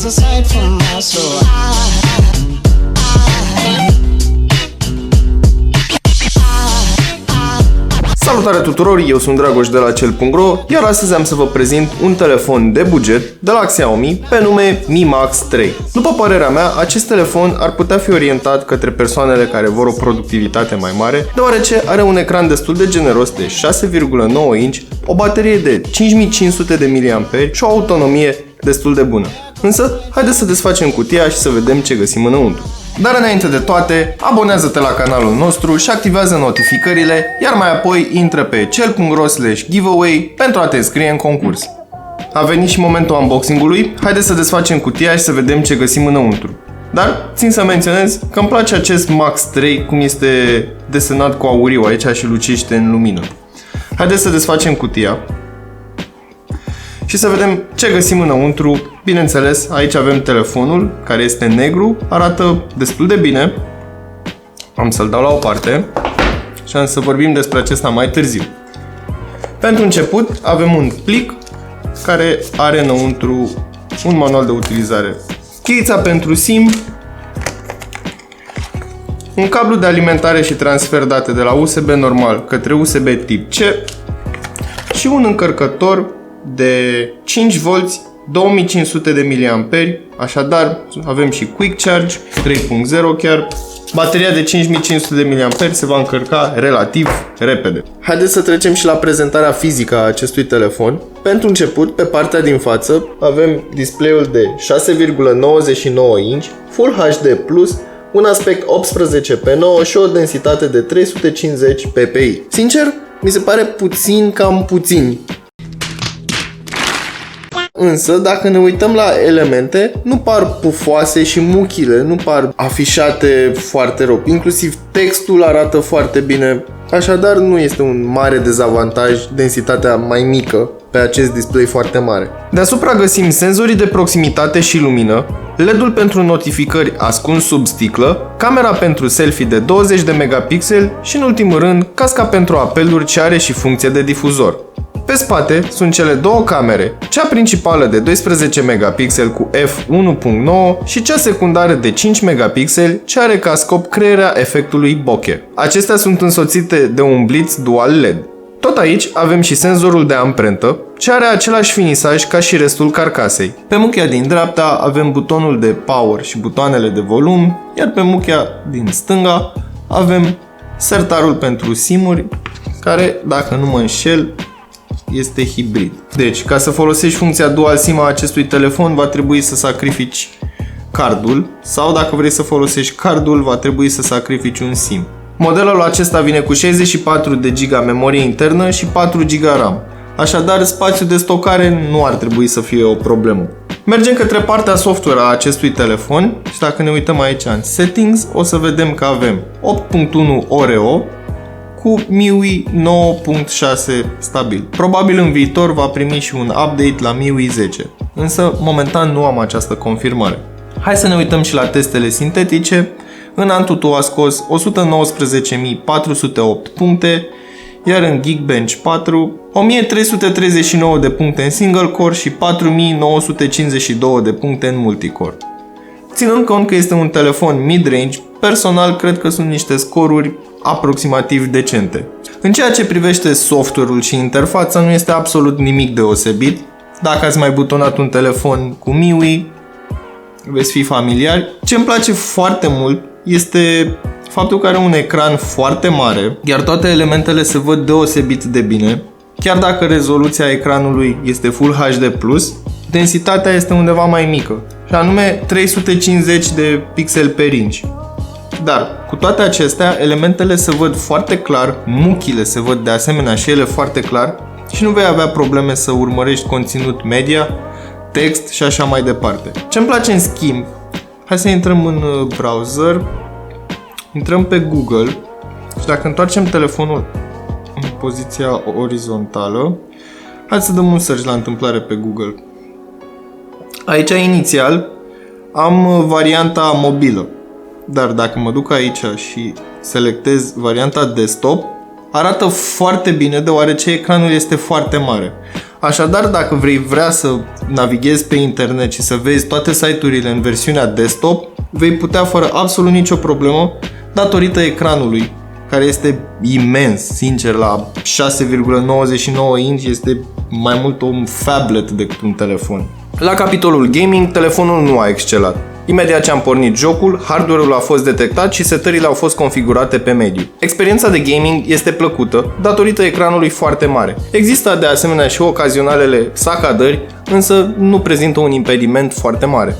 was a sight for my soul. Salutare tuturor, eu sunt Dragoș de la Cel.ro, iar astăzi am să vă prezint un telefon de buget de la Xiaomi pe nume Mi Max 3. După părerea mea, acest telefon ar putea fi orientat către persoanele care vor o productivitate mai mare, deoarece are un ecran destul de generos de 6,9 inch, o baterie de 5500 de mAh și o autonomie destul de bună. Însă, haideți să desfacem cutia și să vedem ce găsim înăuntru. Dar înainte de toate, abonează-te la canalul nostru și activează notificările, iar mai apoi intră pe cel.ro/giveaway pentru a te înscrie în concurs. A venit și momentul unboxing-ului, haideți să desfacem cutia și să vedem ce găsim înăuntru. Dar țin să menționez că îmi place acest Max 3 cum este desenat cu auriu aici și lucește în lumină. Haideți să desfacem cutia și să vedem ce găsim înăuntru. Bineînțeles, aici avem telefonul, care este negru, arată destul de bine. Am să-l dau la o parte și am să vorbim despre acesta mai târziu. Pentru început, avem un plic care are înăuntru un manual de utilizare, cheița pentru SIM, un cablu de alimentare și transfer date de la USB normal către USB tip C și un încărcător de 5V 2500 de mAh, așadar avem și Quick Charge 3.0 chiar. Bateria de 5500 de mAh se va încărca relativ repede. Haideți să trecem și la prezentarea fizică a acestui telefon. Pentru început, pe partea din față avem display-ul de 6,99 inch, Full HD+, un aspect 18:9 și o densitate de 350 ppi. Sincer, mi se pare cam puțin. Însă, dacă ne uităm la elemente, nu par pufoase și muchile nu par afișate foarte rău. Inclusiv textul arată foarte bine. Așadar, nu este un mare dezavantaj densitatea mai mică pe acest display foarte mare. Deasupra găsim senzorii de proximitate și lumină, LED-ul pentru notificări ascuns sub sticlă, camera pentru selfie de 20 de megapixeli și, în ultimul rând, casca pentru apeluri ce are și funcție de difuzor. Pe spate sunt cele două camere, cea principală de 12 megapixeli cu f1.9 și cea secundară de 5 megapixeli ce are ca scop crearea efectului bokeh. Acestea sunt însoțite de un blitz dual LED. Tot aici avem și senzorul de amprentă, ce are același finisaj ca și restul carcasei. Pe muchia din dreapta avem butonul de power și butoanele de volum, iar pe muchia din stânga avem sertarul pentru SIM-uri, care, dacă nu mă înșel, este hibrid. Deci, ca să folosești funcția Dual SIM a acestui telefon, va trebui să sacrifici cardul, sau dacă vrei să folosești cardul, va trebui să sacrifici un SIM. Modelul acesta vine cu 64 de GB memorie internă și 4 GB RAM. Așadar, spațiul de stocare nu ar trebui să fie o problemă. Mergem către partea software a acestui telefon și dacă ne uităm aici în Settings, o să vedem că avem 8.1 Oreo cu MIUI 9.6 stabil. Probabil în viitor va primi și un update la MIUI 10, însă momentan nu am această confirmare. Hai să ne uităm și la testele sintetice. În Antutu a scos 119.408 puncte, iar în Geekbench 4 1339 de puncte în single core și 4952 de puncte în multicore. Ținând cont că este un telefon mid-range, personal cred că sunt niște scoruri aproximativ decente. În ceea ce privește software-ul și interfața, nu este absolut nimic deosebit. Dacă ați mai butonat un telefon cu MIUI, veți fi familiari. Ce îmi place foarte mult este faptul că are un ecran foarte mare, iar toate elementele se văd deosebit de bine. Chiar dacă rezoluția ecranului este Full HD+, densitatea este undeva mai mică, și anume 350 de pixeli per inch. Dar, cu toate acestea, elementele se văd foarte clar, muchile se văd de asemenea și ele foarte clar și nu vei avea probleme să urmărești conținut media, text și așa mai departe. Ce îmi place în schimb, hai să intrăm în browser, intrăm pe Google și dacă întoarcem telefonul în poziția orizontală, hai să dăm un search la întâmplare pe Google. Aici, inițial, am varianta mobilă. Dar dacă mă duc aici și selectez varianta desktop, arată foarte bine deoarece ecranul este foarte mare. Așadar, dacă vrea să navighezi pe internet și să vezi toate site-urile în versiunea desktop, vei putea fără absolut nicio problemă datorită ecranului, care este imens, sincer, la 6,99 inch este mai mult un phablet decât un telefon. La capitolul gaming, telefonul nu a excelat. Imediat ce am pornit jocul, hardware-ul a fost detectat și setările au fost configurate pe mediu. Experiența de gaming este plăcută datorită ecranului foarte mare. Există de asemenea și ocazionalele sacadări, însă nu prezintă un impediment foarte mare.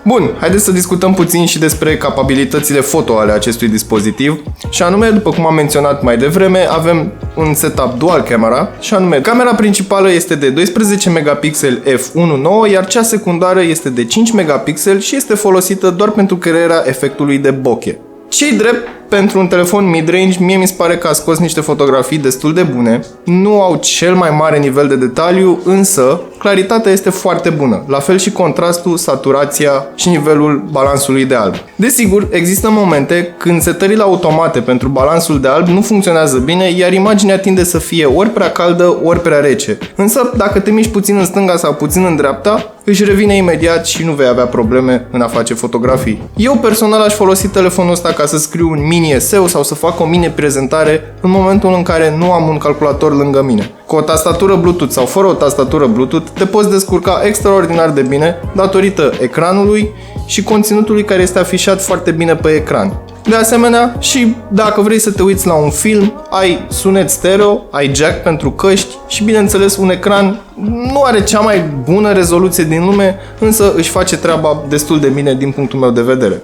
Bun, haideți să discutăm puțin și despre capabilitățile foto ale acestui dispozitiv și anume, după cum am menționat mai devreme, avem un setup dual camera și anume, camera principală este de 12 megapixeli f1.9, iar cea secundară este de 5 megapixeli și este folosită doar pentru crearea efectului de bokeh. Ce-i drept, pentru un telefon mid-range, mie mi se pare că a scos niște fotografii destul de bune, nu au cel mai mare nivel de detaliu, însă claritatea este foarte bună, la fel și contrastul, saturația și nivelul balansului de alb. Desigur, există momente când setările automate pentru balansul de alb nu funcționează bine, iar imaginea tinde să fie ori prea caldă, ori prea rece. Însă, dacă te miști puțin în stânga sau puțin în dreapta, își revine imediat și nu vei avea probleme în a face fotografii. Eu personal aș folosi telefonul ăsta ca să scriu un mini eseu sau să fac o mini prezentare în momentul în care nu am un calculator lângă mine. Cu o tastatură Bluetooth sau fără o tastatură Bluetooth te poți descurca extraordinar de bine datorită ecranului și conținutului care este afișat foarte bine pe ecran. De asemenea, și dacă vrei să te uiți la un film, ai sunet stereo, ai jack pentru căști și bineînțeles un ecran nu are cea mai bună rezoluție din lume, însă își face treaba destul de bine din punctul meu de vedere.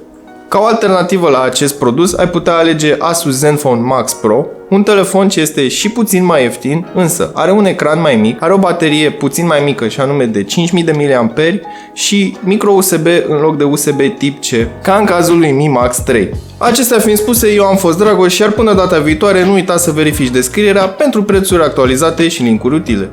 Ca o alternativă la acest produs, ai putea alege Asus Zenfone Max Pro, un telefon ce este și puțin mai ieftin, însă are un ecran mai mic, are o baterie puțin mai mică și anume de 5000 de mAh și micro USB în loc de USB tip C, ca în cazul lui Mi Max 3. Acestea fiind spuse, eu am fost Dragoș, iar până data viitoare nu uita să verifici descrierea pentru prețuri actualizate și linkuri utile.